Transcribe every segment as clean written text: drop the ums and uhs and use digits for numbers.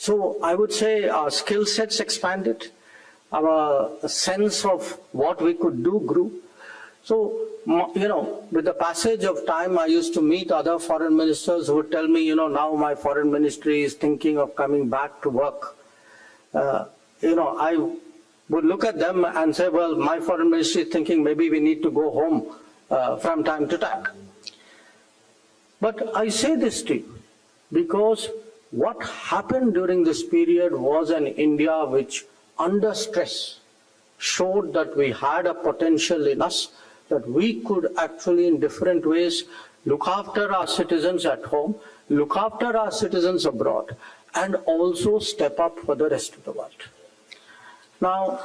So I would say our skill sets expanded, our sense of what we could do grew. So, with the passage of time, I used to meet other foreign ministers who would tell me, now my foreign ministry is thinking of coming back to work. I would look at them and say, well, my foreign ministry is thinking maybe we need to go home from time to time. But I say this to you because what happened during this period was an India which, under stress, showed that we had a potential in us, that we could actually in different ways look after our citizens at home, look after our citizens abroad, and also step up for the rest of the world. Now,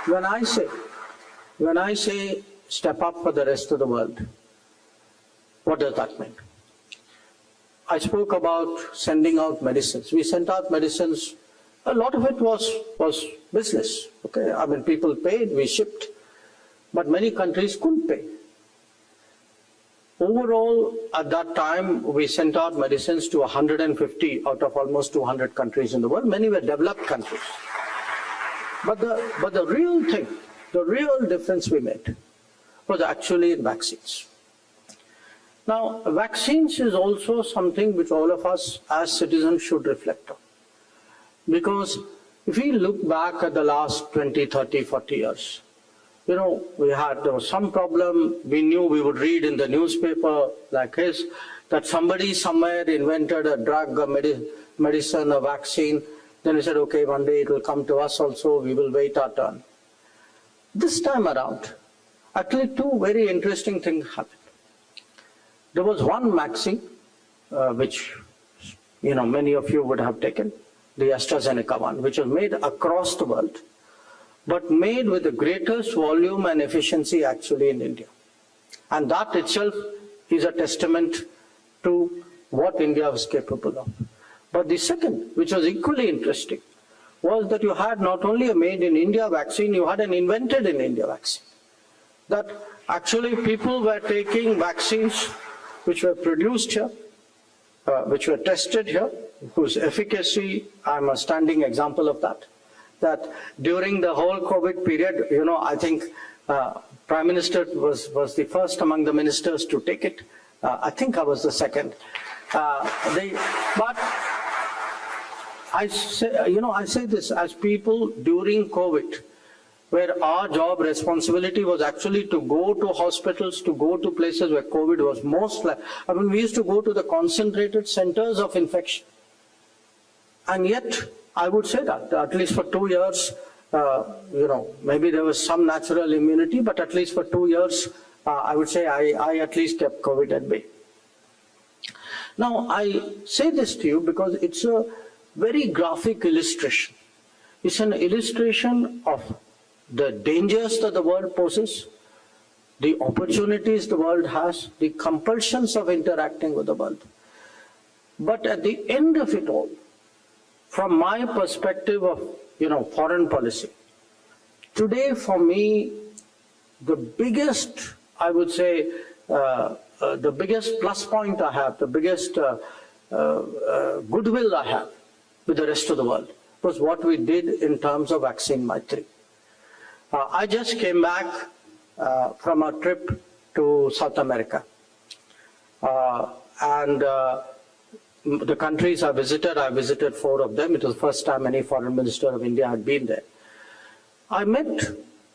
when I say step up for the rest of the world, what does that mean? I spoke about sending out medicines. We sent out medicines. A lot of it was business. Okay, I mean, people paid, we shipped, but many countries couldn't pay. Overall, at that time, we sent out medicines to 150 out of almost 200 countries in the world. Many were developed countries. But the real thing, the real difference we made was actually in vaccines. Now, vaccines is also something which all of us as citizens should reflect on. Because if we look back at the last 20, 30, 40 years, there was some problem. We knew, we would read in the newspaper like his, that somebody somewhere invented a drug, a medicine, a vaccine. Then we said, okay, one day it will come to us also, we will wait our turn. This time around, actually two very interesting things happened. There was one vaccine, which many of you would have taken, the AstraZeneca one, which was made across the world, but made with the greatest volume and efficiency actually in India. And that itself is a testament to what India was capable of. But the second, which was equally interesting, was that you had not only a made in India vaccine, you had an invented in India vaccine. That actually people were taking vaccines which were produced here, which were tested here, whose efficacy, I'm a standing example of that. That during the whole COVID period, I think Prime Minister was the first among the ministers to take it. I think I was the second. But I say this as people during COVID, where our job responsibility was actually to go to hospitals, to go to places where COVID was most like, we used to go to the concentrated centers of infection. And yet, I would say that, at least for 2 years, maybe there was some natural immunity, but at least for 2 years, I would say I at least kept COVID at bay. Now, I say this to you because it's a very graphic illustration. It's an illustration of the dangers that the world poses, the opportunities the world has, the compulsions of interacting with the world. But at the end of it all, from my perspective of, foreign policy, today for me, the biggest, I would say, the biggest plus point I have, the biggest goodwill I have with the rest of the world was what we did in terms of vaccine Maitri. I just came back from a trip to South America. The countries I visited 4 of them. It was the first time any foreign minister of India had been there. I met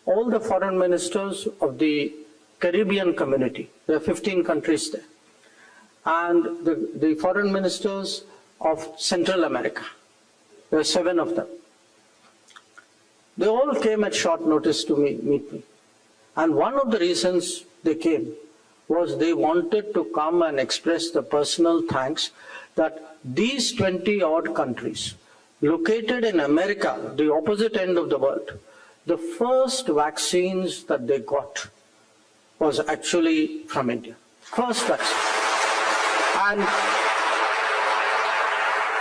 all the foreign ministers of the Caribbean community. There are 15 countries there. And the foreign ministers of Central America. There are 7 of them. They all came at short notice to meet me. And one of the reasons they came was they wanted to come and express the personal thanks that these 20-odd countries located in America, the opposite end of the world, the first vaccines that they got was actually from India. First vaccine.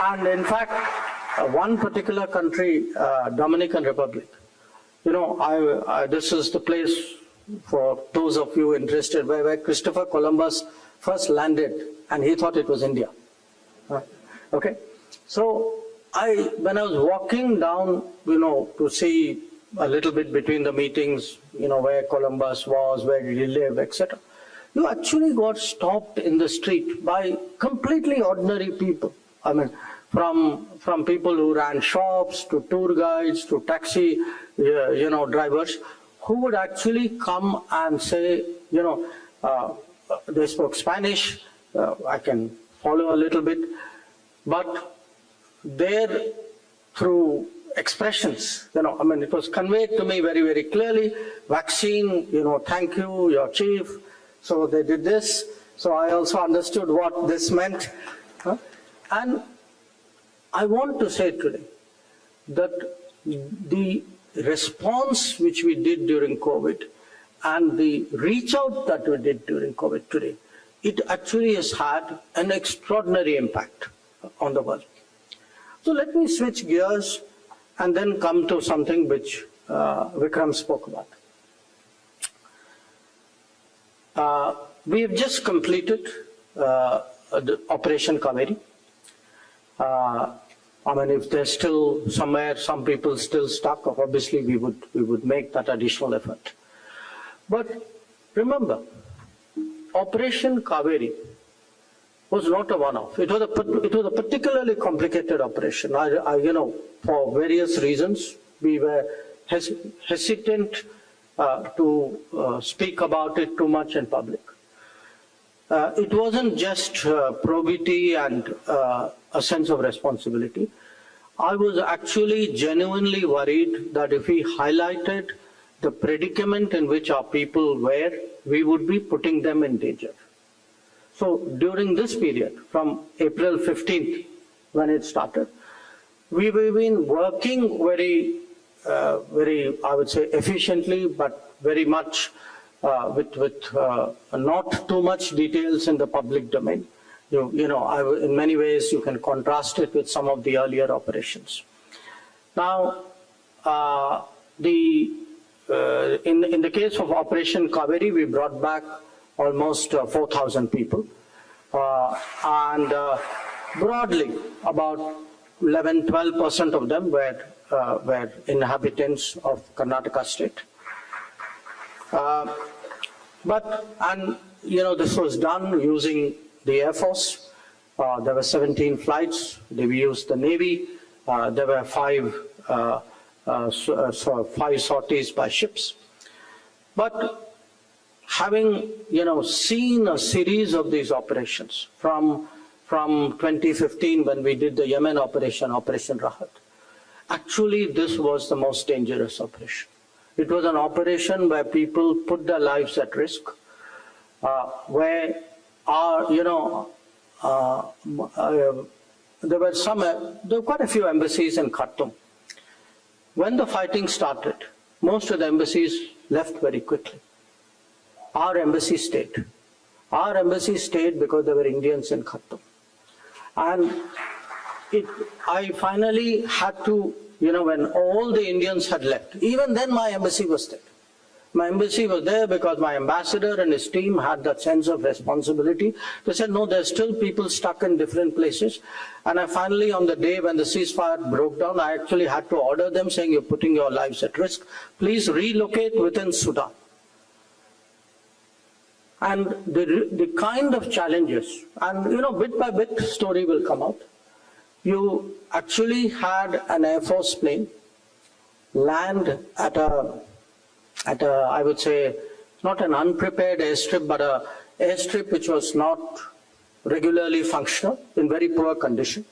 And in fact, one particular country, Dominican Republic, this is the place for those of you interested where Christopher Columbus first landed and he thought it was India. Okay, so when I was walking down, to see a little bit between the meetings, where Columbus was, where did he live, etc. You actually got stopped in the street by completely ordinary people. I mean, from people who ran shops, to tour guides, to taxi, drivers, who would actually come and say, they spoke Spanish, I can follow a little bit, but there, through expressions, it was conveyed to me very, very clearly, vaccine, thank you, your chief, so they did this, so I also understood what this meant. And I want to say today that the response which we did during COVID and the reach out that we did during COVID today, it actually has had an extraordinary impact on the world. So let me switch gears and then come to something which Vikram spoke about. We have just completed the Operation Kaveri. If there's still somewhere some people still stuck, obviously we would make that additional effort. But remember, Operation Kaveri was not a one-off. It was a particularly complicated operation. For various reasons, we were hesitant to speak about it too much in public. It wasn't just probity and a sense of responsibility. I was actually genuinely worried that if we highlighted the predicament in which our people were, we would be putting them in danger. So during this period, from April 15th, when it started, we've been working very, I would say, efficiently, but very much with not too much details in the public domain. In many ways, you can contrast it with some of the earlier operations. Now, in the case of Operation Kaveri, we brought back almost 4,000 people, and broadly about 11–12% of them were inhabitants of Karnataka state. This was done using the Air Force. There were 17 flights. We used the Navy. There were 5 sorties by ships. But having seen a series of these operations from 2015, when we did the Yemen Operation Rahat, actually this was the most dangerous operation. It was an operation where people put their lives at risk, where there were quite a few embassies in Khartoum. When the fighting started, most of the embassies left very quickly. Our embassy stayed. Our embassy stayed because there were Indians in Khartoum. And I finally had to, when all the Indians had left, even then my embassy was there. My embassy was there because my ambassador and his team had that sense of responsibility. They said, no, there's still people stuck in different places. And I finally, on the day when the ceasefire broke down, I actually had to order them saying, you're putting your lives at risk. Please relocate within Sudan. And the kind of challenges, and bit by bit, story will come out. You actually had an Air Force plane land at a, I would say, not an unprepared airstrip, but an airstrip which was not regularly functional, in very poor condition,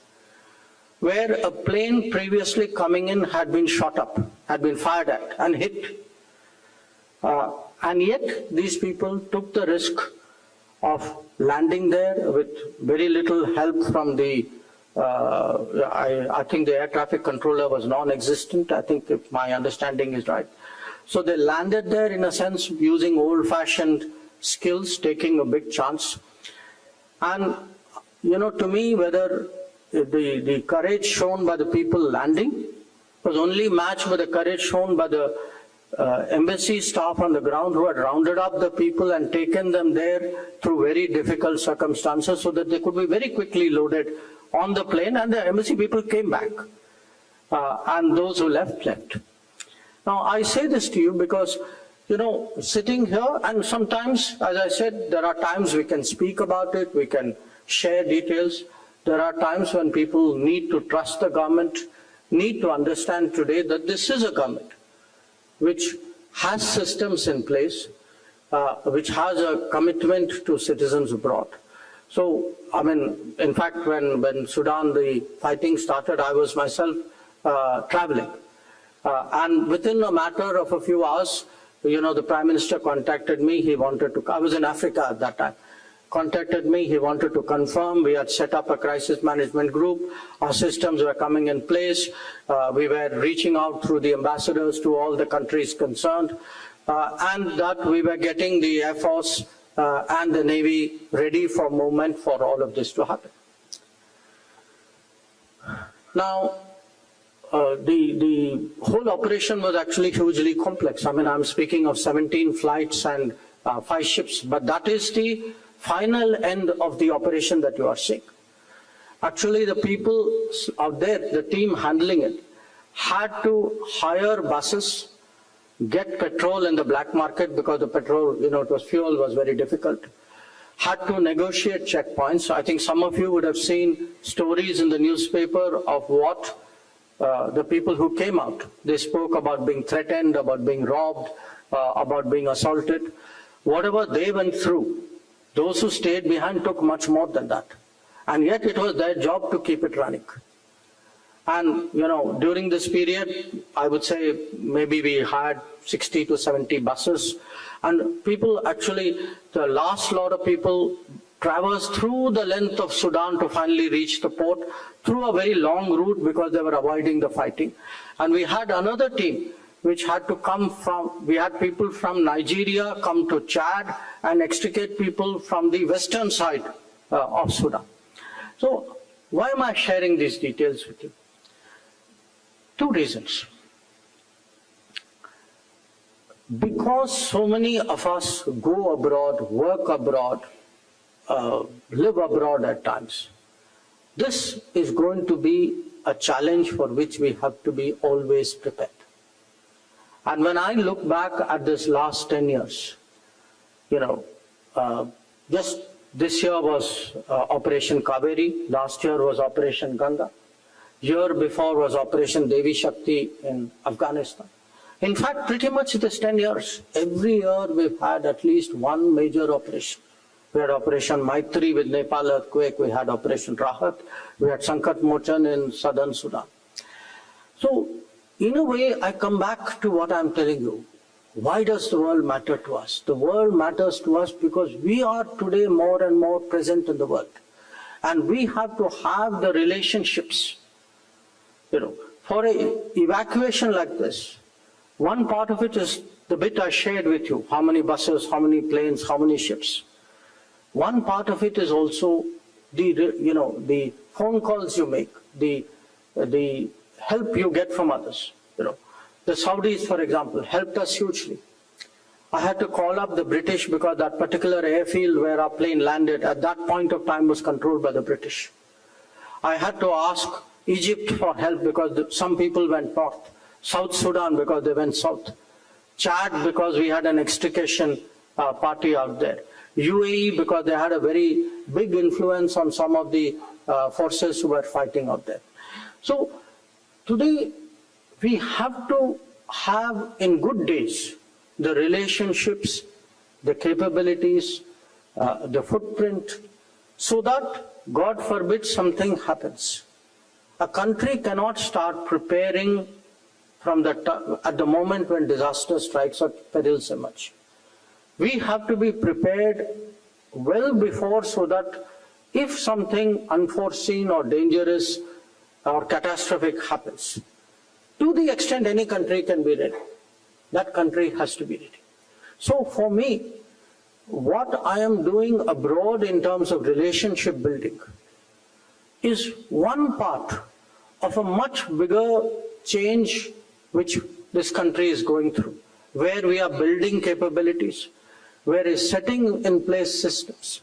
where a plane previously coming in had been shot up, had been fired at and hit. And yet these people took the risk of landing there with very little help from the, I think the air traffic controller was non-existent, I think if my understanding is right. So they landed there in a sense using old-fashioned skills, taking a big chance. And to me, whether the courage shown by the people landing was only matched with the courage shown by the embassy staff on the ground who had rounded up the people and taken them there through very difficult circumstances so that they could be very quickly loaded on the plane, and the embassy people came back. And those who left, left. Now, I say this to you because, you know, sitting here, and sometimes, as I said, there are times we can speak about it, we can share details. There are times when people need to trust the government, need to understand today that this is a government which has systems in place, which has a commitment to citizens abroad. So, I mean, in fact, when Sudan, the fighting started, I was myself traveling. And within a matter of a few hours, you know, the Prime Minister contacted me. He wanted to, I was in Africa at that time, contacted me. He wanted to confirm. We had set up a crisis management group. Our systems were coming in place. We were reaching out through the ambassadors to all the countries concerned. And that we were getting the Air Force and the Navy ready for movement for all of this to happen. Now, the whole operation was actually hugely complex. I mean, I'm speaking of 17 flights and 5 ships, but that is the final end of the operation that you are seeing. Actually, the people out there, the team handling it, had to hire buses, get petrol in the black market because the petrol, you know, it was fuel, was very difficult. Had to negotiate checkpoints. I think some of you would have seen stories in the newspaper of what the people who came out. They spoke about being threatened, about being robbed, about being assaulted. Whatever they went through, those who stayed behind took much more than that. And yet it was their job to keep it running. And, you know, during this period, I would say maybe we had 60 to 70 buses. And people actually, the last lot of people traversed through the length of Sudan to finally reach the port through a very long route because they were avoiding the fighting. And we had another team which had to come from, we had people from Nigeria come to Chad and extricate people from the western side of Sudan. So why am I sharing these details with you? 2 reasons. Because so many of us go abroad, work abroad, live abroad at times, this is going to be a challenge for which we have to be always prepared. And when I look back at this last 10 years, you know, just this year was Operation Kaveri, last year was Operation Ganga, year before was Operation Devi Shakti in Afghanistan. In fact, pretty much this 10 years, every year we've had at least one major operation. We had Operation Maitri with Nepal earthquake, we had Operation Rahat, we had Sankat Mochan in southern Sudan. So, in a way, I come back to what I'm telling you. Why does the world matter to us? The world matters to us because we are today more and more present in the world. And we have to have the relationships. You know, for an evacuation like this, one part of it is the bit I shared with you, how many buses, how many planes, how many ships. One part of it is also the, you know, the phone calls you make, the help you get from others. You know, the Saudis, for example, helped us hugely. I had to call up the British because that particular airfield where our plane landed at that point of time was controlled by the British. I had to ask Egypt for help because some people went north. South Sudan because they went south. Chad because we had an extrication party out there. UAE because they had a very big influence on some of the forces who were fighting out there. So today we have to have in good days the relationships, the capabilities, the footprint, so that God forbid something happens. A country cannot start preparing from at the moment when disaster strikes or perils emerge. We have to be prepared well before so that if something unforeseen or dangerous or catastrophic happens, to the extent any country can be ready, that country has to be ready. So for me, what I am doing abroad in terms of relationship building is one part of a much bigger change which this country is going through, where we are building capabilities, where is setting in place systems.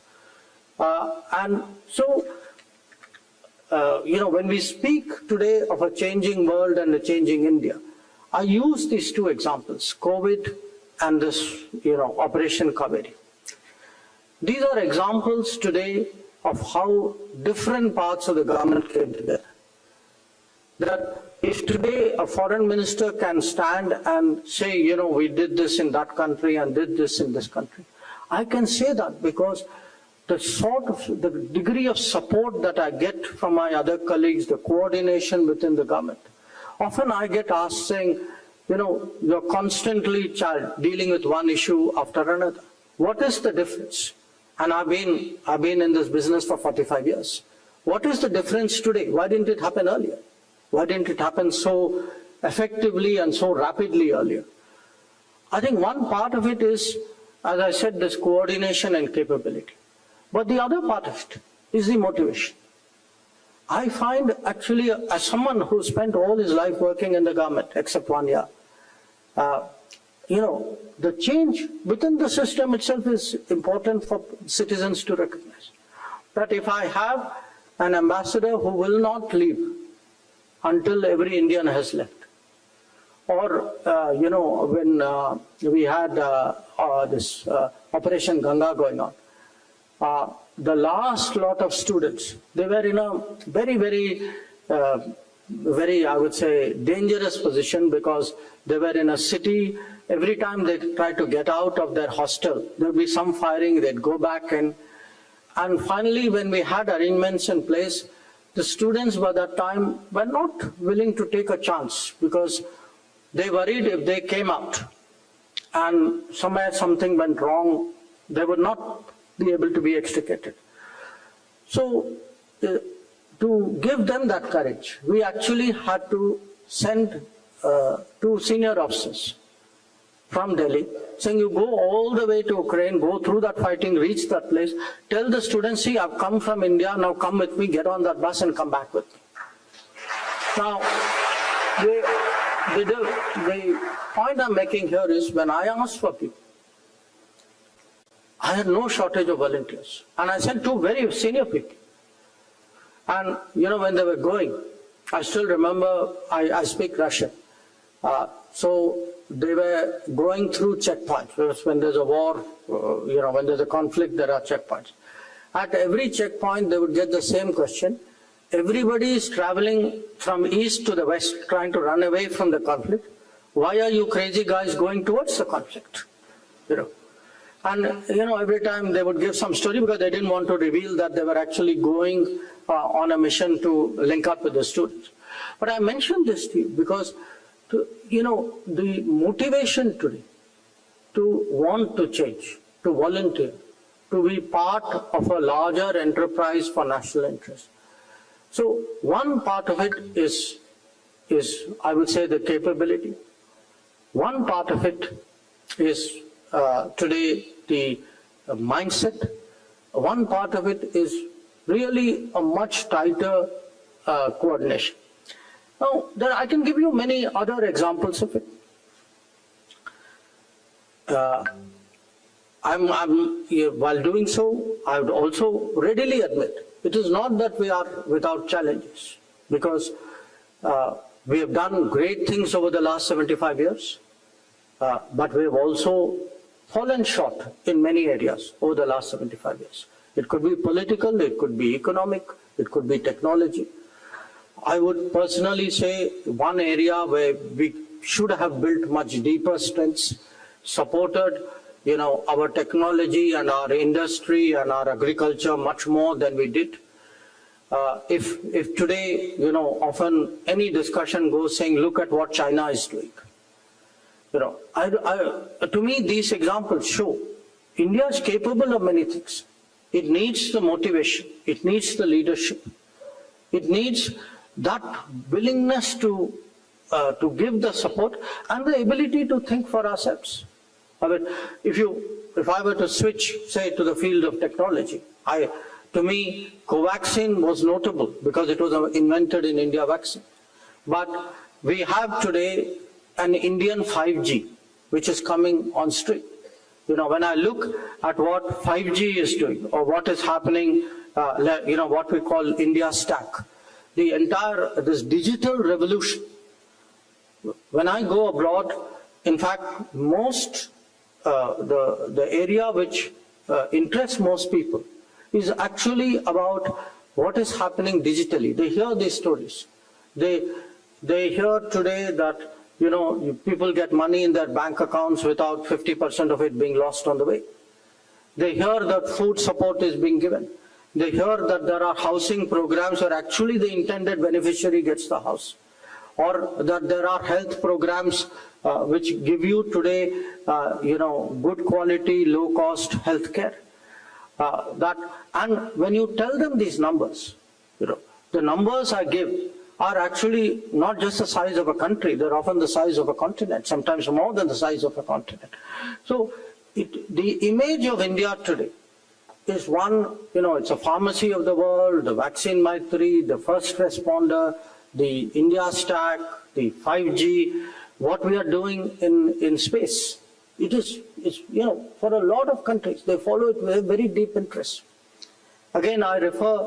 And so when we speak today of a changing world and a changing India, I use these two examples, COVID and this, Operation Kaveri. These are examples today of how different parts of the government came together. That if today a foreign minister can stand and say, we did this in that country and did this in this country, I can say that because the degree of support that I get from my other colleagues, the coordination within the government. Often I get asked saying, you're constantly dealing with one issue after another. What is the difference? And I've been in this business for 45 years. What is the difference today? Why didn't it happen earlier? Why didn't it happen so effectively and so rapidly earlier? I think one part of it is, as I said, this coordination and capability. But the other part of it is the motivation. I find actually, as someone who spent all his life working in the government, except 1 year, the change within the system itself is important for citizens to recognize. That if I have an ambassador who will not leave until every Indian has left, or, when we had this Operation Ganga going on, the last lot of students, they were in a very, I would say, dangerous position because they were in a city. Every time they tried to get out of their hostel, there would be some firing, they'd go back in. And finally, when we had arrangements in place, the students by that time were not willing to take a chance because they worried if they came out and somewhere something went wrong, they would not be able to be extricated. So to give them that courage, we actually had to send 2 senior officers from Delhi, saying you go all the way to Ukraine, go through that fighting, reach that place, tell the students, see, I've come from India, now come with me, get on that bus and come back with me. Now, the point I'm making here is when I asked for people, I had no shortage of volunteers. And I sent 2 very senior people. And, when they were going, I still remember, I speak Russian. So they were going through checkpoints. Because when there's a war, when there's a conflict, there are checkpoints. At every checkpoint, they would get the same question. Everybody is traveling from east to the west, trying to run away from the conflict. Why are you crazy guys going towards the conflict? And, every time they would give some story because they didn't want to reveal that they were actually going on a mission to link up with the students. But I mentioned this to you because, the motivation today to want to change, to volunteer, to be part of a larger enterprise for national interest. So one part of it is I would say, the capability. One part of it is today the mindset. One part of it is really a much tighter coordination. Now, I can give you many other examples of it. While doing so, I would also readily admit it is not that we are without challenges, because we have done great things over the last 75 years, but we have also fallen short in many areas over the last 75 years. It could be political, it could be economic, it could be technology. I would personally say one area where we should have built much deeper strengths, supported our technology and our industry and our agriculture much more than we did. If today, often any discussion goes saying, look at what China is doing. To me, these examples show India is capable of many things. It needs the motivation. It needs the leadership. It needs that willingness to give the support and the ability to think for ourselves. I mean, if I were to switch, say, to the field of technology, to me, Covaxin was notable because it was invented in India vaccine. But we have today an Indian 5G, which is coming on stream. When I look at what 5G is doing or what is happening, what we call India Stack, the entire, this digital revolution. When I go abroad, in fact, most, the area which interests most people is actually about what is happening digitally. They hear these stories. They hear today that, you know, people get money in their bank accounts without 50% of it being lost on the way. They hear that food support is being given. They hear that there are housing programs where actually the intended beneficiary gets the house. Or that there are health programs which give you today, you know, good quality, low cost health care. And when you tell them these numbers, you know, the numbers I give are actually not just the size of a country, they're often the size of a continent, sometimes more than the size of a continent. So the image of India today is one, you know, it's a pharmacy of the world, the vaccine Maitri, the first responder, the India stack, the 5G, what we are doing in space. It's, you know, for a lot of countries, they follow it with a very deep interest. Again, I refer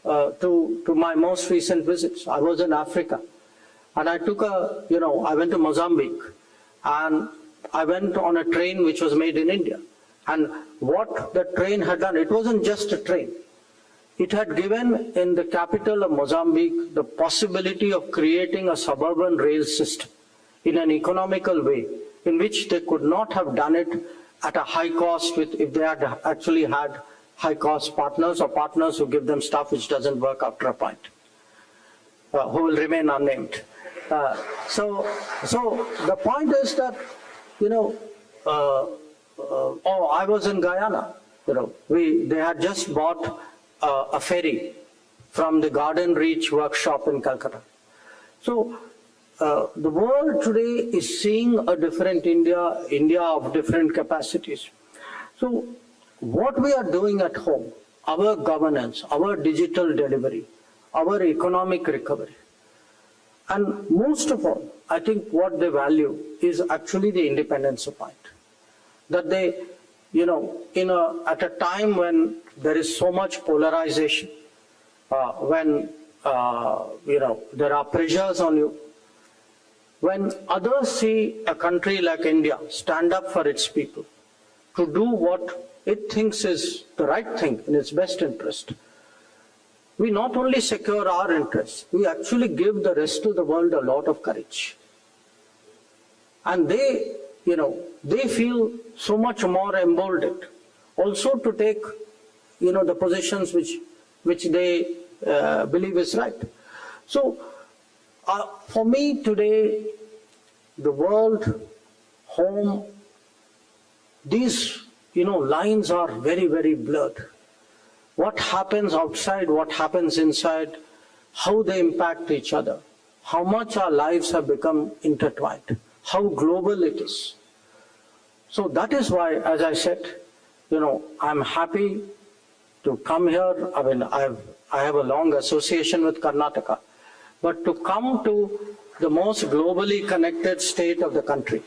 to my most recent visits. I was in Africa, and I took I went to Mozambique, and I went on a train which was made in India. And what the train had done, it wasn't just a train. It had given in the capital of Mozambique the possibility of creating a suburban rail system in an economical way, in which they could not have done it at a high cost if they had actually had high cost partners or partners who give them stuff which doesn't work after a point, who will remain unnamed. So the point is that, you know, I was in Guyana, you know, they had just bought a ferry from the Garden Reach workshop in Calcutta. So the world today is seeing a different India of different capacities. So what we are doing at home, our governance, our digital delivery, our economic recovery, and most of all, I think what they value is actually the independence of mind. That they, you know, at a time when there is so much polarization, when, you know, there are pressures on you, when others see a country like India stand up for its people to do what it thinks is the right thing in its best interest, we not only secure our interests, we actually give the rest of the world a lot of courage. And they, you know, they feel so much more emboldened also to take, you know, the positions which they believe is right. So for me today, the world, home, these, you know, lines are very, very blurred. What happens outside, what happens inside, how they impact each other, how much our lives have become intertwined, how global it is. So that is why, as I said, you know, I'm happy to come here. I mean, I have a long association with Karnataka, but to come to the most globally connected state of the country,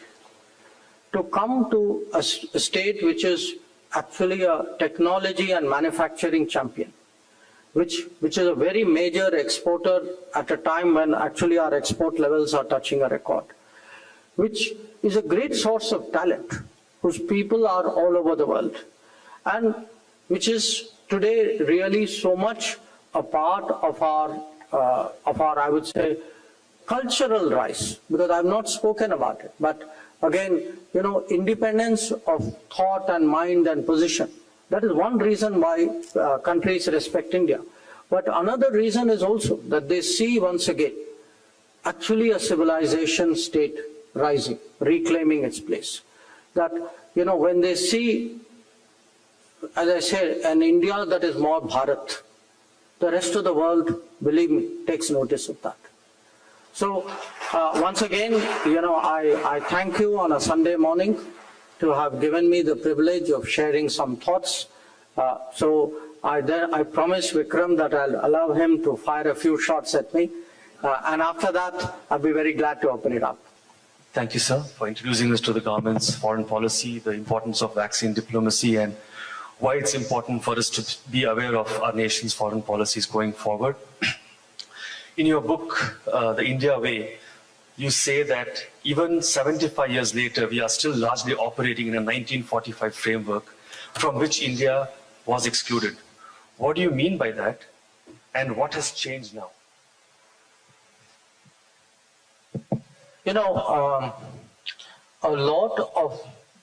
to come to a state which is actually a technology and manufacturing champion, which is a very major exporter at a time when actually our export levels are touching a record, which is a great source of talent, whose people are all over the world, and which is today really so much a part of our, I would say, cultural rise, because I've not spoken about it. But again, you know, independence of thought and mind and position, that is one reason why countries respect India. But another reason is also that they see once again actually a civilization state rising, reclaiming its place. That, you know, when they see, as I said, an India that is more Bharat, the rest of the world, believe me, takes notice of that. So once again, you know, I thank you on a Sunday morning to have given me the privilege of sharing some thoughts. So I promise Vikram that I'll allow him to fire a few shots at me. And after that, I'll be very glad to open it up. Thank you, sir, for introducing us to the government's foreign policy, the importance of vaccine diplomacy, and why it's important for us to be aware of our nation's foreign policies going forward. in your book, The India Way, you say that even 75 years later, we are still largely operating in a 1945 framework from which India was excluded. What do you mean by that? And what has changed now? You know, a lot of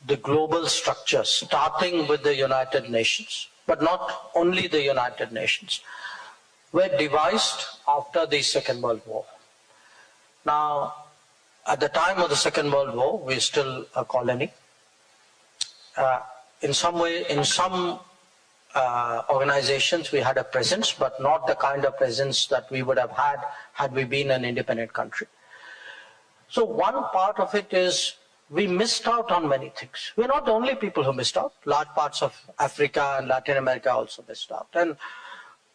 the global structures, starting with the United Nations, but not only the United Nations, were devised after the Second World War. Now, at the time of the Second World War, we're still a colony. In some way, in some organizations, we had a presence, but not the kind of presence that we would have had we been an independent country. So one part of it is we missed out on many things. We're not the only people who missed out. Large parts of Africa and Latin America also missed out. And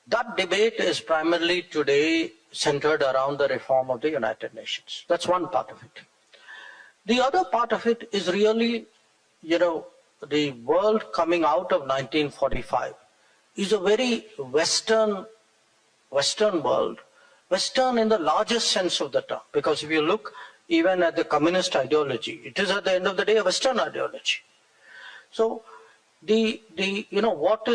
that debate is primarily today centered around the reform of the United Nations. That's one part of it. The other part of it is really, you know, the world coming out of 1945 is a very Western world. Western in the largest sense of the term. Because if you look even at the communist ideology, it is at the end of the day a Western ideology. So you know, what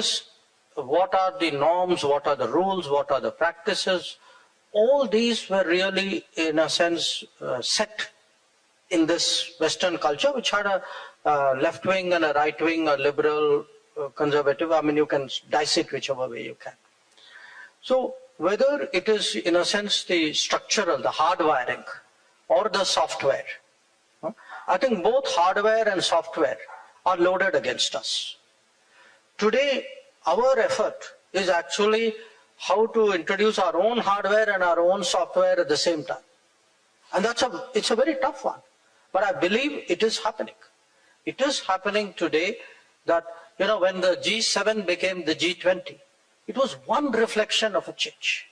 are the norms, what are the rules, what are the practices, all these were really in a sense set in this Western culture, which had a left wing and a right wing, a liberal, conservative. I mean, you can dice it whichever way you can. So whether it is in a sense the structural, the hardwiring, or the software, I think both hardware and software are loaded against us. Today, our effort is actually how to introduce our own hardware and our own software at the same time. And it's a very tough one. But I believe it is happening. It is happening today that, you know, when the G7 became the G20, it was one reflection of a change.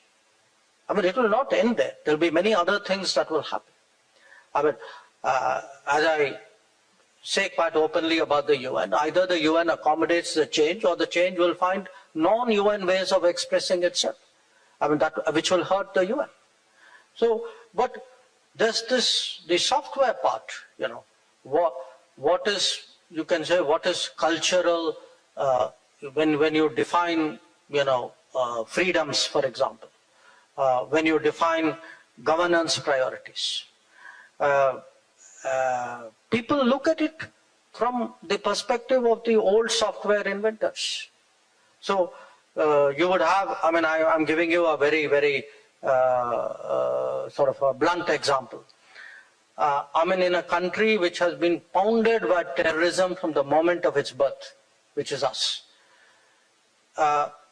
I mean, it will not end there. There will be many other things that will happen. I mean, as I say quite openly about the UN, either the UN accommodates the change or the change will find non-UN ways of expressing itself. I mean, which will hurt the UN. So, but there's the software part, you know, what is, you can say, what is cultural, when you define, you know, freedoms, for example, when you define governance priorities. People look at it from the perspective of the old software inventors. So you would have, I mean, I'm giving you a very, very sort of a blunt example. I mean, in a country which has been pounded by terrorism from the moment of its birth, which is us.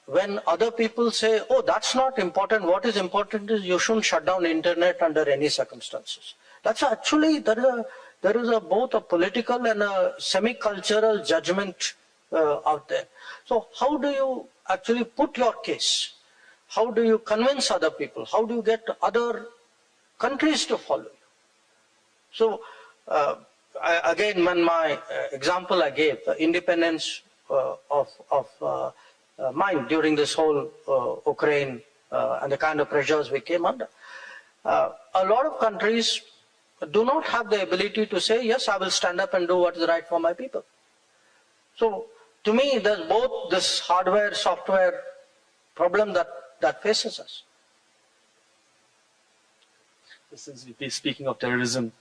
When other people say, oh, that's not important, what is important is you shouldn't shut down the internet under any circumstances. That's actually, there is both a political and a semi-cultural judgment out there. So how do you actually put your case? How do you convince other people? How do you get other countries to follow you? So again, when my example I gave, the independence of mind during this whole Ukraine and the kind of pressures we came under, a lot of countries do not have the ability to say, yes, I will stand up and do what is right for my people. So to me, there's both this hardware, software problem that faces us. Since we're speaking of terrorism,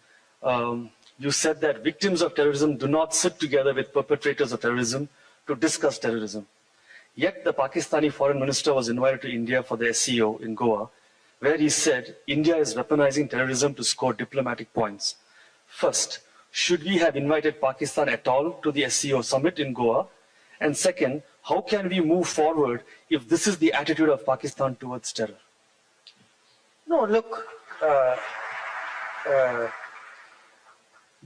you said that victims of terrorism do not sit together with perpetrators of terrorism to discuss terrorism. Yet the Pakistani foreign minister was invited to India for the SCO in Goa, where he said India is weaponizing terrorism to score diplomatic points. First, should we have invited Pakistan at all to the SCO summit in Goa? And second, how can we move forward if this is the attitude of Pakistan towards terror? No, look,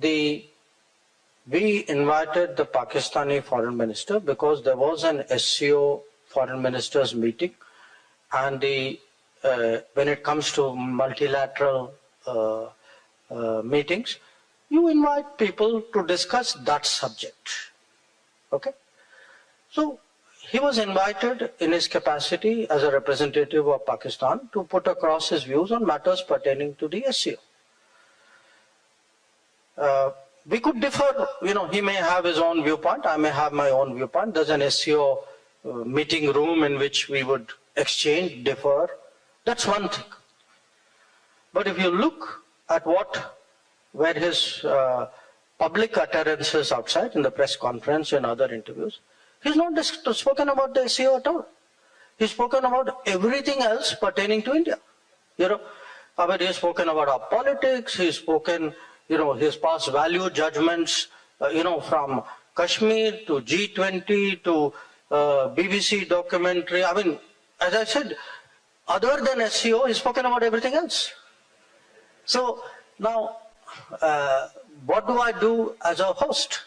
we invited the Pakistani foreign minister because there was an SCO foreign ministers meeting, and when it comes to multilateral meetings, you invite people to discuss that subject. Okay? So he was invited in his capacity as a representative of Pakistan to put across his views on matters pertaining to the SCO. We could differ, he may have his own viewpoint, I may have my own viewpoint. There's an SCO meeting room in which we would exchange, differ. That's one thing. But if you look at what were his public utterances outside in the press conference and other interviews, he's not spoken about the SCO at all. He's spoken about everything else pertaining to India. He's spoken about our politics, he's spoken, his past value judgments, from Kashmir to G20 to BBC documentary. I mean, as I said, other than SCO, he's spoken about everything else. So now, what do I do as a host?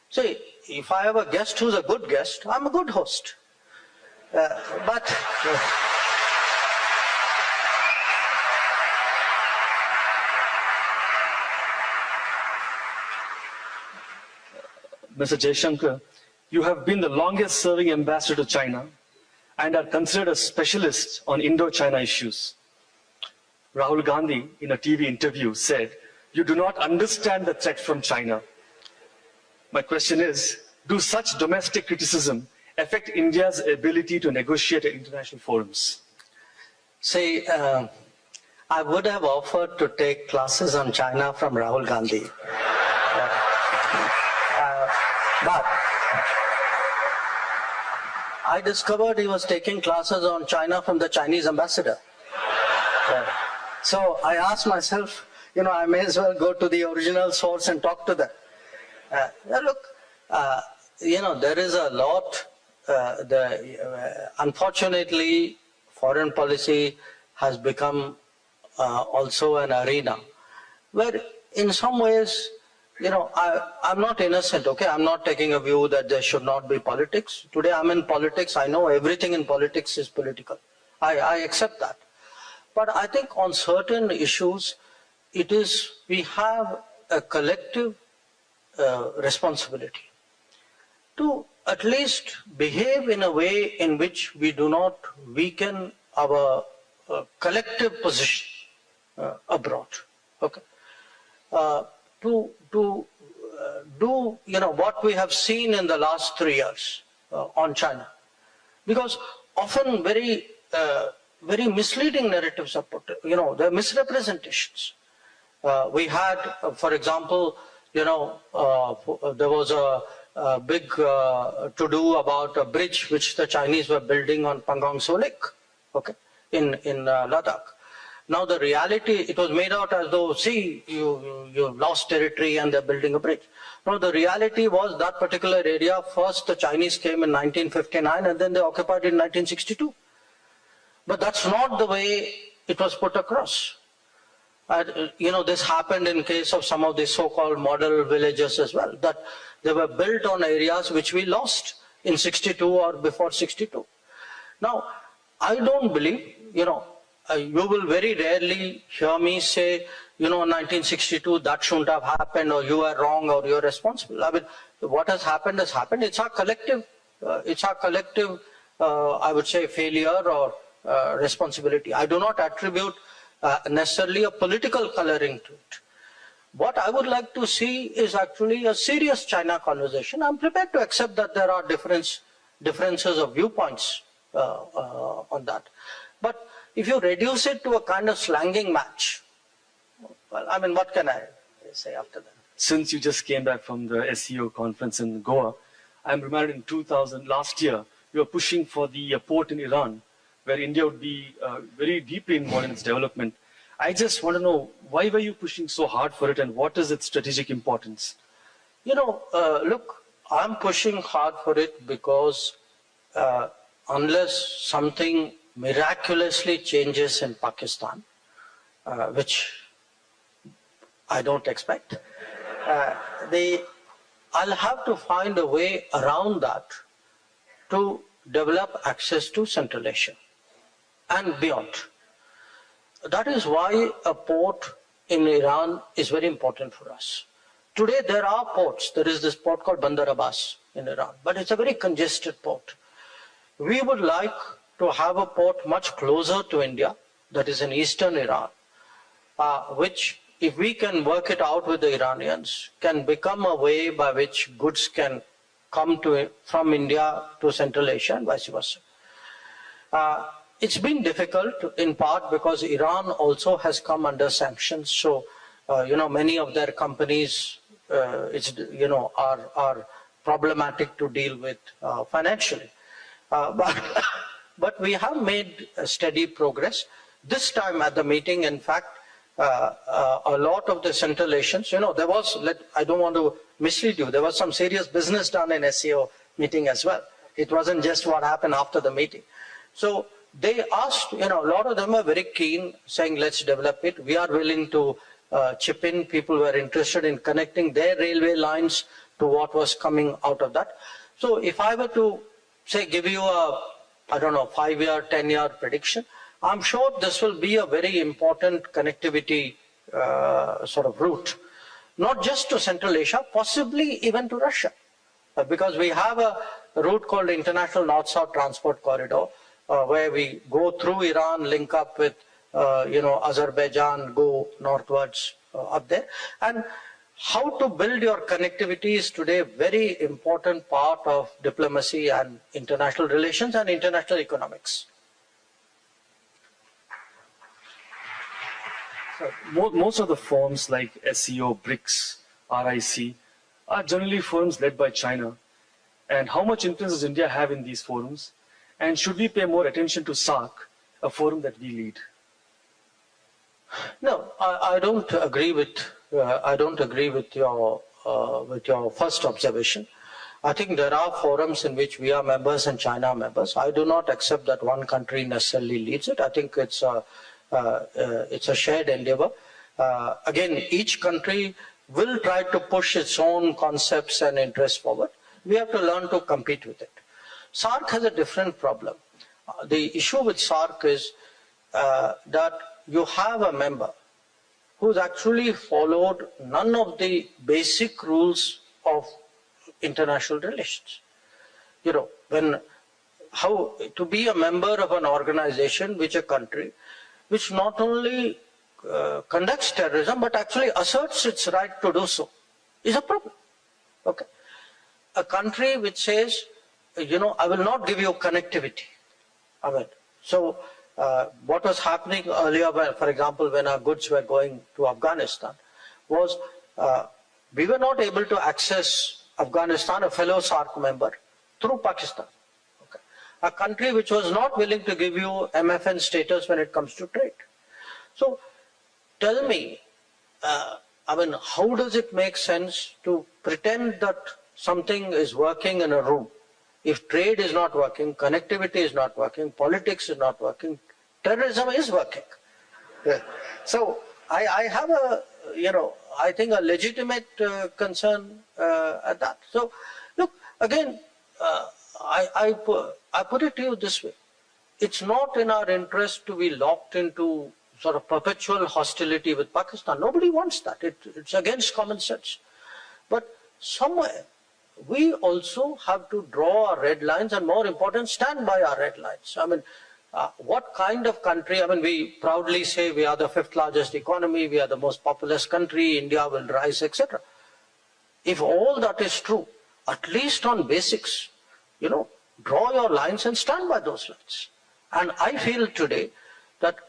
See, if I have a guest who's a good guest, I'm a good host. Mr. Jaishankar, you have been the longest serving ambassador to China and are considered a specialist on Indo-China issues. Rahul Gandhi, in a TV interview, said, "You do not understand the threat from China." My question is, do such domestic criticism affect India's ability to negotiate at international forums? See, I would have offered to take classes on China from Rahul Gandhi. But I discovered he was taking classes on China from the Chinese ambassador. So I asked myself, I may as well go to the original source and talk to them. There is a lot. Unfortunately, foreign policy has become also an arena where, in some ways, I'm not innocent, okay? I'm not taking a view that there should not be politics. Today I'm in politics. I know everything in politics is political. I accept that. But I think on certain issues, we have a collective responsibility to at least behave in a way in which we do not weaken our collective position abroad, okay? To do what we have seen in the last 3 years on China, because often very misleading narratives are put. There are misrepresentations. We had, for example, there was a big to-do about a bridge which the Chinese were building on Pangong Tso Lake, okay, in Ladakh. Now the reality, it was made out as though, see, you lost territory and they're building a bridge. No, the reality was that particular area, first the Chinese came in 1959 and then they occupied in 1962. But that's not the way it was put across. This happened in case of some of the so-called model villages as well, that they were built on areas which we lost in 62 or before 62. Now, I don't believe, you will very rarely hear me say, in 1962, that shouldn't have happened, or you are wrong, or you're responsible. I mean, what has happened has happened. It's our collective, I would say, failure or responsibility. I do not attribute necessarily a political coloring to it. What I would like to see is actually a serious China conversation. I'm prepared to accept that there are differences of viewpoints on that. But if you reduce it to a kind of slanging match, well, I mean, what can I say after that? Since you just came back from the SEO conference in Goa, I'm reminded in 2000, last year, you were pushing for the port in Iran, where India would be very deeply involved in its development. I just want to know, why were you pushing so hard for it, and what is its strategic importance? Look, I'm pushing hard for it because unless something miraculously changes in Pakistan, which I don't expect, I'll have to find a way around that to develop access to Central Asia and beyond. That is why a port in Iran is very important for us. Today there are ports. There is this port called Bandar Abbas in Iran, but it's a very congested port. we would like to have a port much closer to India, that is in eastern Iran, which, if we can work it out with the Iranians, can become a way by which goods can come from India to Central Asia and vice versa. It's been difficult in part because Iran also has come under sanctions. So, many of their companies, are problematic to deal with financially. But we have made steady progress. This time at the meeting, in fact, a lot of the Central Asians, there was, I don't want to mislead you, there was some serious business done in SCO meeting as well. It wasn't just what happened after the meeting. So they asked, a lot of them are very keen, saying, let's develop it. We are willing to chip in. People were interested in connecting their railway lines to what was coming out of that. So if I were to, say, give you a, 5-year, 10-year prediction, I'm sure this will be a very important connectivity sort of route, not just to Central Asia, possibly even to Russia, because we have a route called International North-South Transport Corridor, where we go through Iran, link up with, Azerbaijan, go northwards up there. And how to build your connectivity is today a very important part of diplomacy and international relations and international economics. So most of the forums like SCO, BRICS, RIC are generally forums led by China. And how much influence does India have in these forums? And should we pay more attention to SAARC, a forum that we lead? No, I don't agree with your first observation. I think there are forums in which we are members and China are members. I do not accept that one country necessarily leads it. I think it's a shared endeavor. Again, each country will try to push its own concepts and interests forward. We have to learn to compete with it. SAARC has a different problem. The issue with SAARC is that you have a member who's actually followed none of the basic rules of international relations. How to be a member of an organization which a country which not only conducts terrorism but actually asserts its right to do so is a problem. Okay, a country which says, I will not give you connectivity. What was happening earlier, for example, when our goods were going to Afghanistan, was we were not able to access Afghanistan, a fellow SAARC member, through Pakistan. Okay. A country which was not willing to give you MFN status when it comes to trade. So tell me, how does it make sense to pretend that something is working in a room if trade is not working, connectivity is not working, politics is not working, terrorism is working? Yeah. So I have I think a legitimate concern at that. So look, again, I put it to you this way. It's not in our interest to be locked into sort of perpetual hostility with Pakistan. Nobody wants that. It's against common sense. But somewhere, we also have to draw our red lines and, more important, stand by our red lines. What kind of country, we proudly say we are the 5th largest economy, we are the most populous country, India will rise, etc. If all that is true, at least on basics, draw your lines and stand by those lines. And I feel today that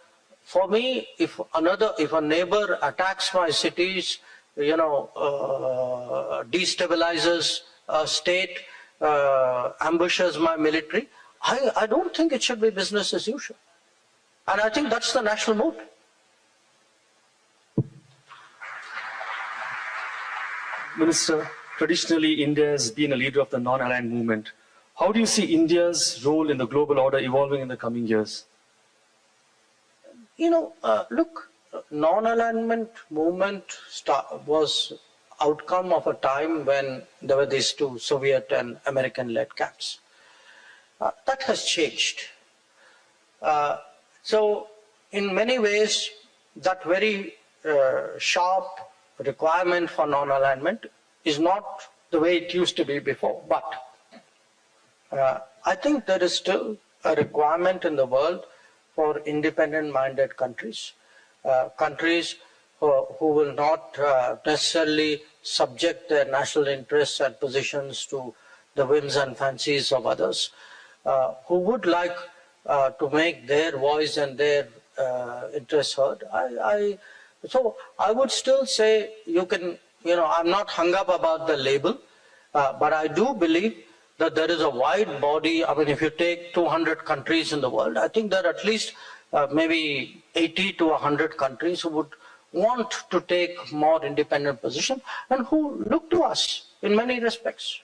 for me, if a neighbor attacks my cities, destabilizes a state, ambushes my military, I don't think it should be business as usual. And I think that's the national mood. Minister, traditionally India has been a leader of the non-aligned movement. How do you see India's role in the global order evolving in the coming years? Look, non-alignment movement was outcome of a time when there were these two Soviet and American-led camps. That has changed. So in many ways, that very sharp requirement for non-alignment is not the way it used to be before. But I think there is still a requirement in the world for independent-minded countries, countries who will not necessarily subject their national interests and positions to the whims and fancies of others, who would like to make their voice and their interests heard. So I would still say I'm not hung up about the label, but I do believe that there is a wide body. I mean, if you take 200 countries in the world, I think there are at least maybe 80 to 100 countries who would want to take more independent position and who look to us in many respects,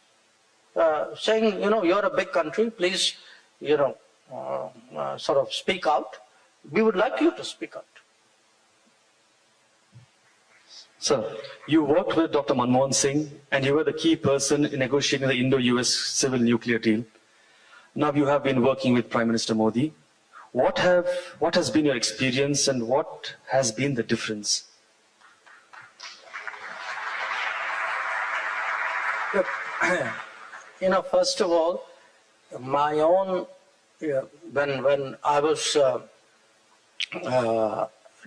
saying, you're a big country, please, sort of speak out. We would like you to speak out. Sir, you worked with Dr. Manmohan Singh and you were the key person in negotiating the Indo-US civil nuclear deal. Now you have been working with Prime Minister Modi. What has been your experience and what has been the difference? Look, first of all, my own, when I was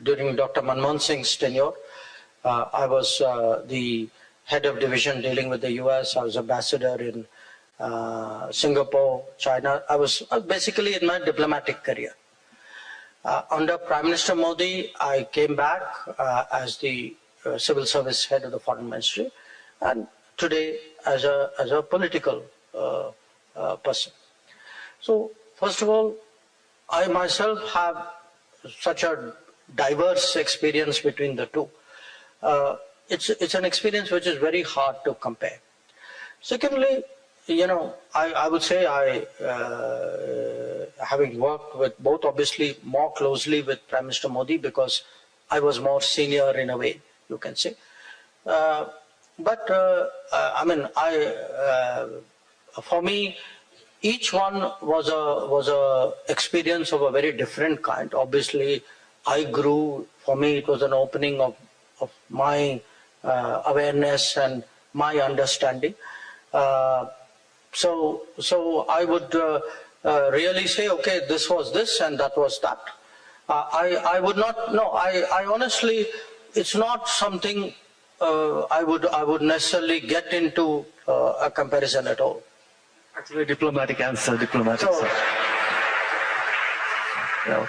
during Dr. Manmohan Singh's tenure, I was the head of division dealing with the US. I was ambassador in Singapore, China. I was basically in my diplomatic career. Under Prime Minister Modi, I came back as the civil service head of the foreign ministry, and today as a political person. So first of all, I myself have such a diverse experience between the two. It's an experience which is very hard to compare. Secondly, I would say having worked with both, obviously more closely with Prime Minister Modi because I was more senior in a way, you can say. For me, each one was a experience of a very different kind. Obviously, I grew. For me, it was an opening of my awareness and my understanding. So I would really say, okay, this was this and that was that. I would not. No, I honestly, it's not something I would necessarily get into a comparison at all. Actually, diplomatic answer, answer. Yeah.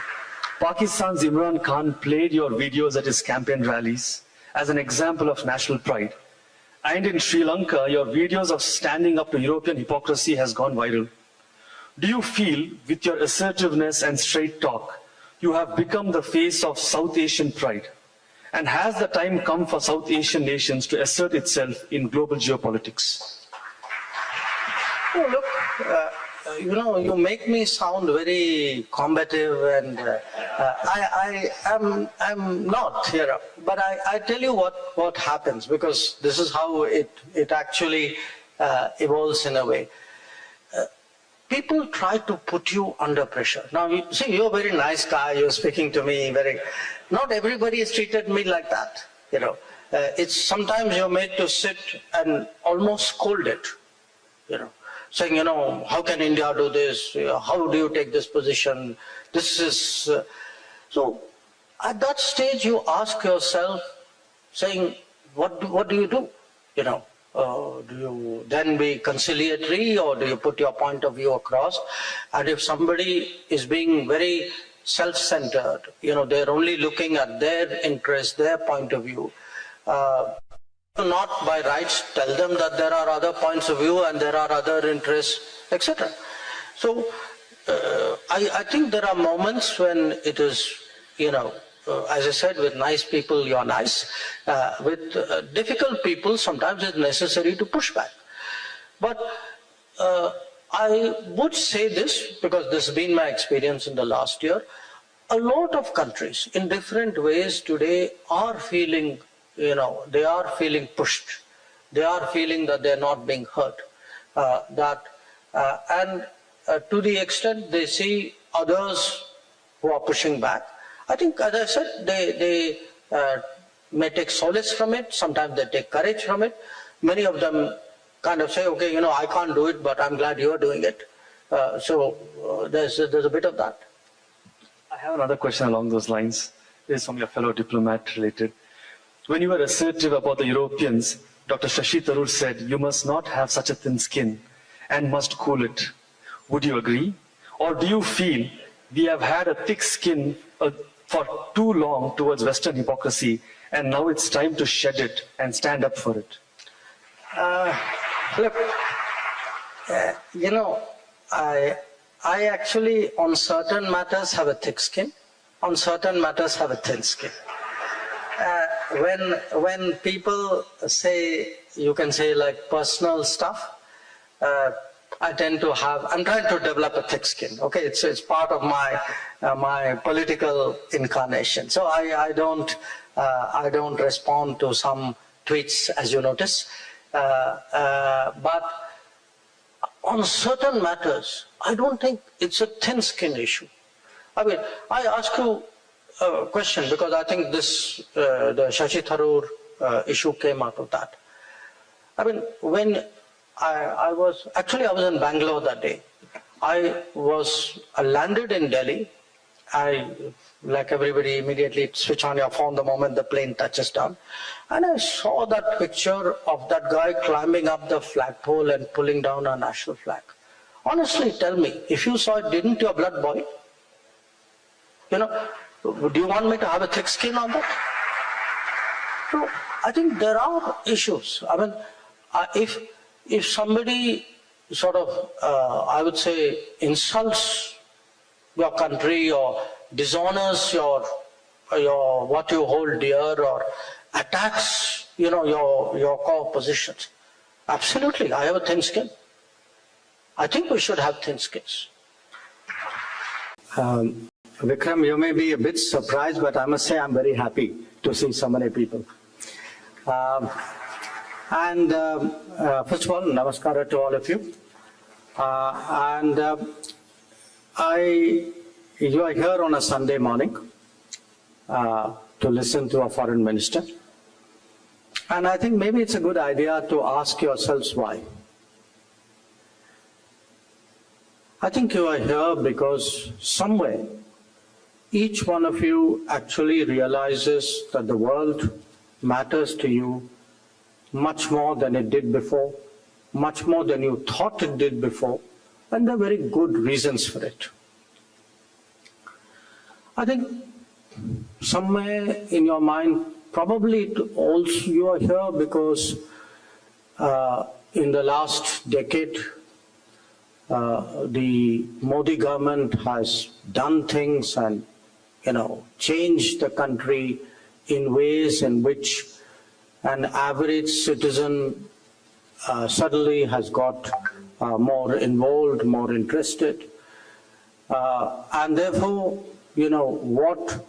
Pakistan's Imran Khan played your videos at his campaign rallies as an example of national pride. And in Sri Lanka, your videos of standing up to European hypocrisy has gone viral. Do you feel, with your assertiveness and straight talk, you have become the face of South Asian pride? And has the time come for South Asian nations to assert itself in global geopolitics? Oh, look, you make me sound very combative, and I'm not here. But I tell you what happens, because this is how it actually evolves in a way. People try to put you under pressure. Now, you're a very nice guy. You're speaking to me not everybody has treated me like that. It's sometimes you're made to sit and almost scold it. Saying, how can India do this? How do you take this position? This is... So at that stage, you ask yourself, saying, what do you do? Do you then be conciliatory, or do you put your point of view across? And if somebody is being very self-centered, they're only looking at their interest, their point of view, not by rights tell them that there are other points of view and there are other interests, etc. So I think there are moments when it is, as I said, with nice people you're nice. With difficult people, sometimes it's necessary to push back. But I would say this, because this has been my experience in the last year, a lot of countries in different ways today are feeling, they are feeling pushed. They are feeling that they're not being heard. And to the extent they see others who are pushing back, I think, as I said, they may take solace from it. Sometimes they take courage from it. Many of them kind of say, okay, I can't do it, but I'm glad you're doing it. There's a bit of that. I have another question along those lines. It is from your fellow diplomat related. When you were assertive about the Europeans, Dr. Shashi Tharoor said, you must not have such a thin skin and must cool it. Would you agree? Or do you feel we have had a thick skin for too long towards Western hypocrisy and now it's time to shed it and stand up for it? Look, I actually, on certain matters, have a thick skin. On certain matters, have a thin skin. When people say, you can say like personal stuff, I tend to have, I'm trying to develop a thick skin. Okay, it's part of my political incarnation. So I don't respond to some tweets, as you notice. But on certain matters, I don't think it's a thin skin issue. I mean, I ask you a question because I think this, the Shashi Tharoor issue came out of that. I mean, when I was in Bangalore that day. I landed in Delhi. Like everybody, immediately switch on your phone the moment the plane touches down. And I saw that picture of that guy climbing up the flagpole and pulling down our national flag. Honestly, tell me, if you saw it, didn't your blood boil? You know, do you want me to have a thick skin on that? So I think there are issues. I mean, if somebody sort of, I would say, insults your country or dishonors your what you hold dear or attacks, your core positions, absolutely, I have a thin skin. I think we should have thin skins. Vikram, you may be a bit surprised, but I must say I'm very happy to see so many people. First of all, namaskara to all of you. You are here on a Sunday morning to listen to a foreign minister. And I think maybe it's a good idea to ask yourselves why. I think you are here because somewhere each one of you actually realizes that the world matters to you much more than it did before, much more than you thought it did before, and there are very good reasons for it. I think somewhere in your mind, probably also you are here because in the last decade, the Modi government has done things and, changed the country in ways in which an average citizen suddenly has got more involved, more interested. And therefore, what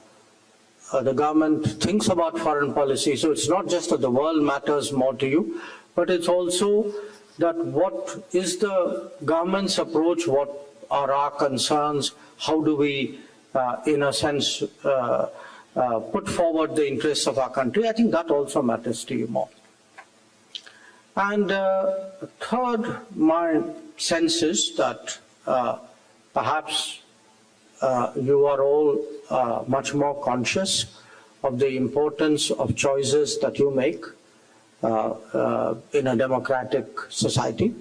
the government thinks about foreign policy. So it's not just that the world matters more to you, but it's also that what is the government's approach, what are our concerns, how do we, in a sense, put forward the interests of our country. I think that also matters to you more. And third, my sense is that perhaps you are all much more conscious of the importance of choices that you make in a democratic society.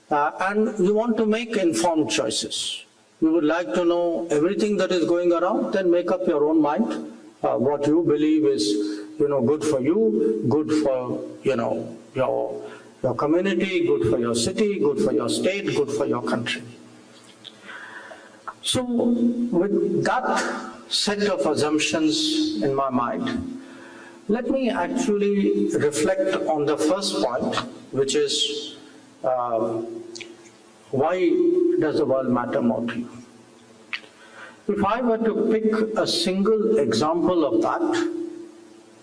And you want to make informed choices. You would like to know everything that is going around, then make up your own mind what you believe is good for you, good for your community, good for your city, good for your state, good for your country. So with that set of assumptions in my mind, let me actually reflect on the first point, which is why does the world matter more to you? If I were to pick a single example of that,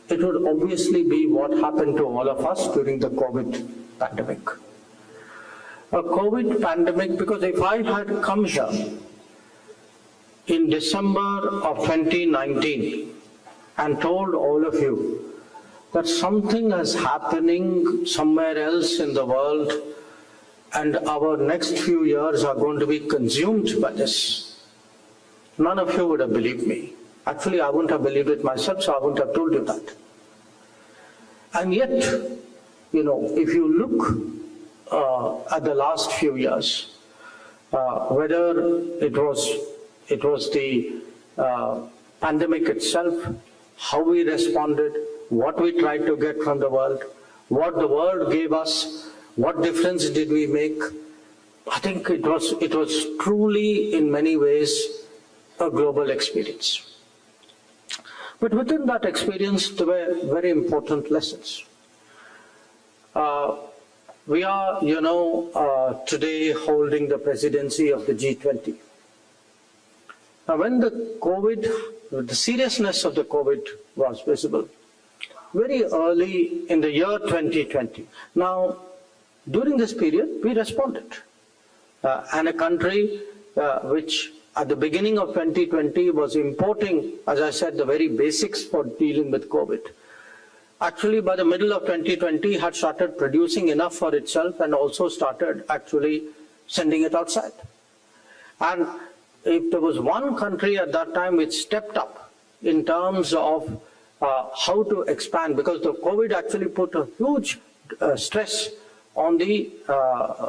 it would obviously be what happened to all of us during the COVID pandemic. A COVID pandemic, because if I had come here in December of 2019 and told all of you that something is happening somewhere else in the world and our next few years are going to be consumed by this, none of you would have believed me. Actually, I wouldn't have believed it myself, so I wouldn't have told you that. And yet, you know, if you look at the last few years, whether it was the pandemic itself, how we responded, what we tried to get from the world, what the world gave us, what difference did we make, I think it was truly in many ways a global experience. But within that experience, there were very important lessons. We are, you know, today holding the presidency of the G20. Now, when the seriousness of the COVID was visible, very early in the year 2020. Now, during this period, we responded. And a country which at the beginning of 2020 was importing, as I said, the very basics for dealing with COVID, actually by the middle of 2020 had started producing enough for itself and also started actually sending it outside. And if there was one country at that time which stepped up in terms of how to expand, because the COVID actually put a huge stress on the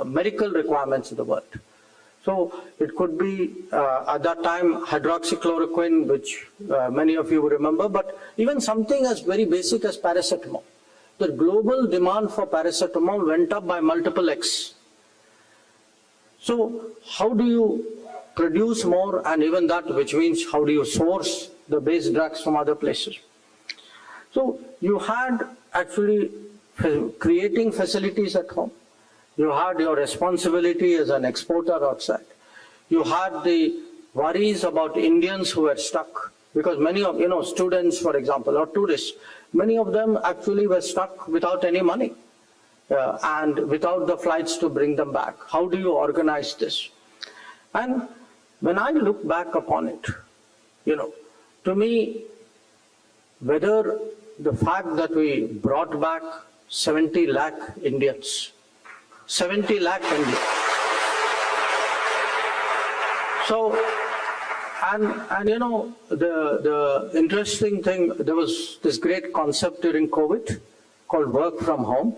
medical requirements of the world. So it could be at that time hydroxychloroquine, which many of you will remember, but even something as very basic as paracetamol. The global demand for paracetamol went up by multiple X. So how do you produce more, and even that, which means how do you source the base drugs from other places? So you had actually creating facilities at home. You had your responsibility as an exporter outside. You had the worries about Indians who were stuck, because many of, you know, students, for example, or tourists, many of them actually were stuck without any money and without the flights to bring them back. How do you organize this? And when I look back upon it, you know, to me, whether the fact that we brought back 70 lakh Indians, 70 lakh Indians. So, and you know, the interesting thing, there was this great concept during COVID called work from home.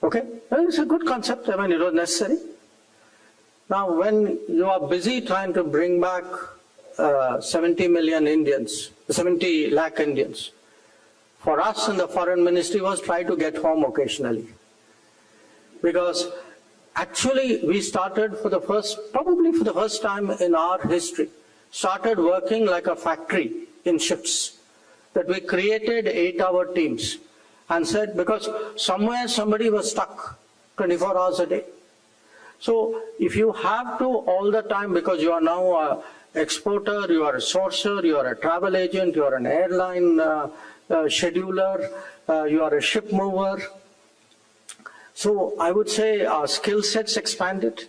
Okay, it's a good concept. I mean, it was necessary. Now, when you are busy trying to bring back 70 million Indians, 70 lakh Indians, for us in the foreign ministry was try to get home occasionally. Because actually we started probably for the first time in our history, started working like a factory in shifts. That we created 8-hour teams and said, because somewhere somebody was stuck 24 hours a day. So if you have to all the time, because you are now an exporter, you are a sourcer, you are a travel agent, you are an airline scheduler, you are a ship mover. So I would say our skill sets expanded,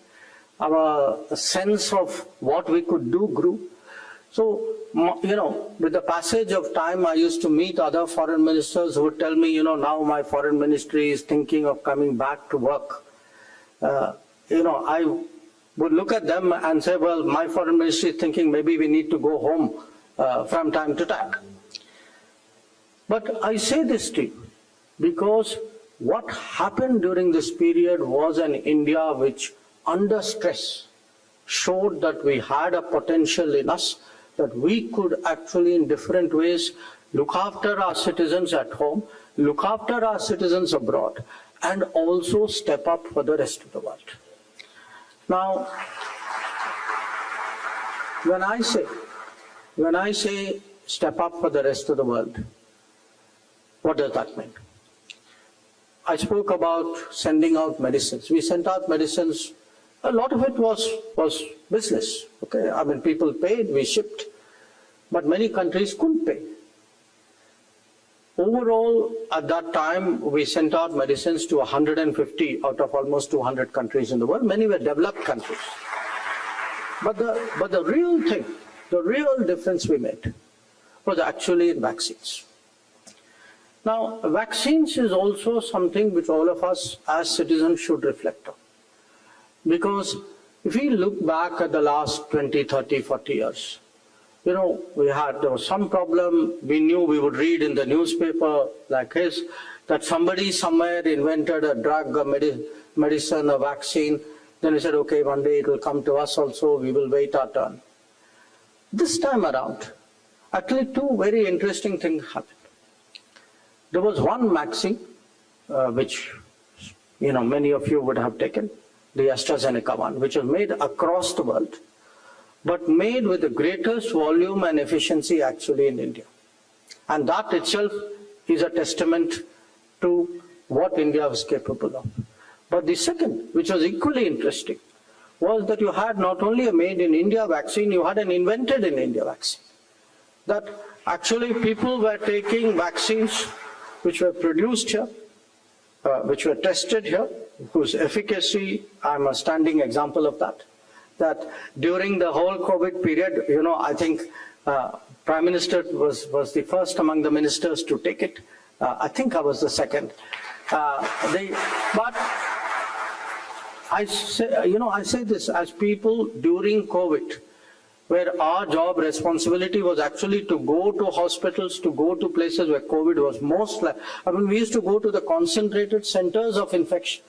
our sense of what we could do grew. So, you know, with the passage of time, I used to meet other foreign ministers who would tell me, you know, now my foreign ministry is thinking of coming back to work. You know, I would look at them and say, well, my foreign ministry is thinking maybe we need to go home from time to time. But I say this to you because what happened during this period was an India which, under stress, showed that we had a potential in us, that we could actually in different ways look after our citizens at home, look after our citizens abroad, and also step up for the rest of the world. Now, when I say step up for the rest of the world, what does that mean? I spoke about sending out medicines. We sent out medicines. A lot of it was business. Okay, I mean, people paid, we shipped, but many countries couldn't pay. Overall, at that time, we sent out medicines to 150 out of almost 200 countries in the world. Many were developed countries. But the real thing, the real difference we made was actually in vaccines. Now, vaccines is also something which all of us as citizens should reflect on. Because if we look back at the last 20, 30, 40 years, there was some problem. We knew, we would read in the newspaper like his, that somebody somewhere invented a drug, a medicine, a vaccine. Then we said, okay, one day it will come to us also, we will wait our turn. This time around, actually two very interesting things happened. There was one vaccine, which many of you would have taken, the AstraZeneca one, which was made across the world, but made with the greatest volume and efficiency actually in India. And that itself is a testament to what India was capable of. But the second, which was equally interesting, was that you had not only a made in India vaccine, you had an invented in India vaccine. That actually people were taking vaccines which were produced here, which were tested here, whose efficacy, I'm a standing example of that. That during the whole COVID period, I think Prime Minister was the first among the ministers to take it. I think I was the second. But I say this as people during COVID, where our job responsibility was actually to go to hospitals, to go to places where COVID was we used to go to the concentrated centers of infection.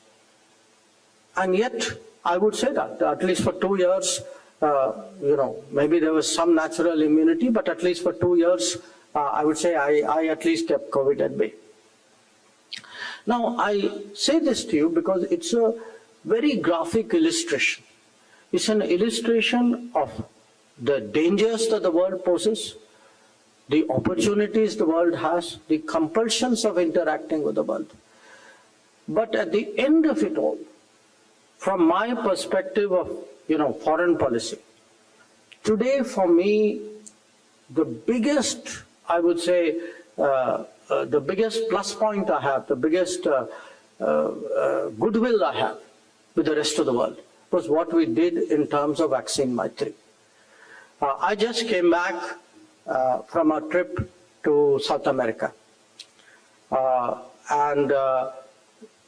And yet, I would say that, at least for 2 years, maybe there was some natural immunity, but at least for 2 years, I would say I at least kept COVID at bay. Now, I say this to you because it's a very graphic illustration. It's an illustration of the dangers that the world poses, the opportunities the world has, the compulsions of interacting with the world. But at the end of it all, from my perspective of, foreign policy, today for me, the biggest, I would say, the biggest plus point I have, the biggest goodwill I have with the rest of the world was what we did in terms of vaccine Maitri. I just came back from a trip to South America.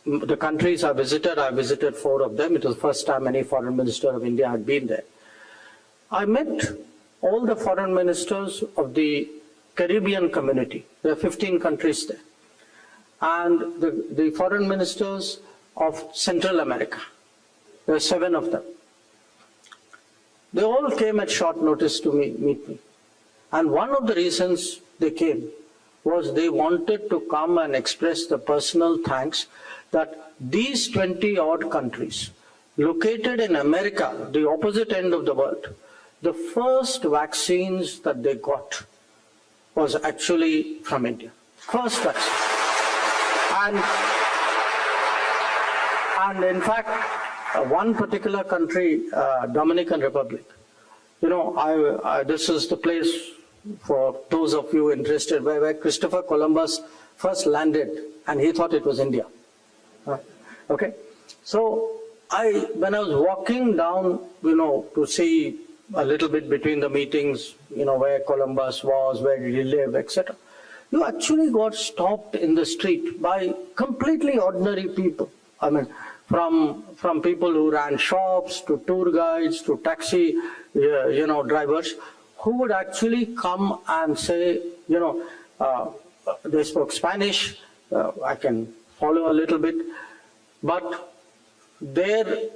The countries I visited 4 of them. It was the first time any foreign minister of India had been there. I met all the foreign ministers of the Caribbean community. There are 15 countries there. And the foreign ministers of Central America. There are 7 of them. They all came at short notice to meet me. And one of the reasons they came was they wanted to come and express the personal thanks that these 20-odd countries located in America, the opposite end of the world, the first vaccines that they got was actually from India. First vaccine. And in fact, one particular country, Dominican Republic, this is the place for those of you interested where Christopher Columbus first landed and he thought it was India. Okay, so when I was walking down, to see a little bit between the meetings, where Columbus was, where did he live, etc. You actually got stopped in the street by completely ordinary people. I mean, from people who ran shops, to tour guides, to taxi, drivers, who would actually come and say, they spoke Spanish, I can follow a little bit, but there,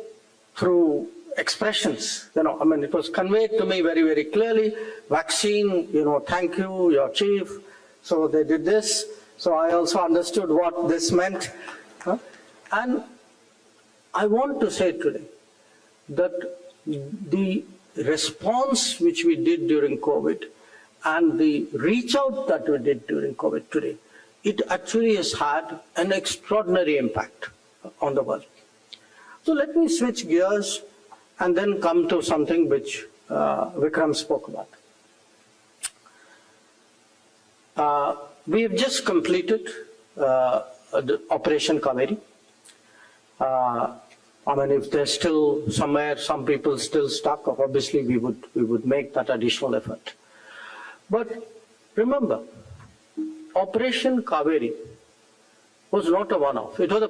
through expressions, it was conveyed to me very, very clearly, vaccine, thank you, your chief. So they did this. So I also understood what this meant. And I want to say today that the response which we did during COVID and the reach out that we did during COVID today, it actually has had an extraordinary impact on the world. So let me switch gears and then come to something which Vikram spoke about. We have just completed the Operation Kaveri. If there's still somewhere some people still stuck, obviously we would make that additional effort. But remember, Operation Kaveri was not a one-off. It was a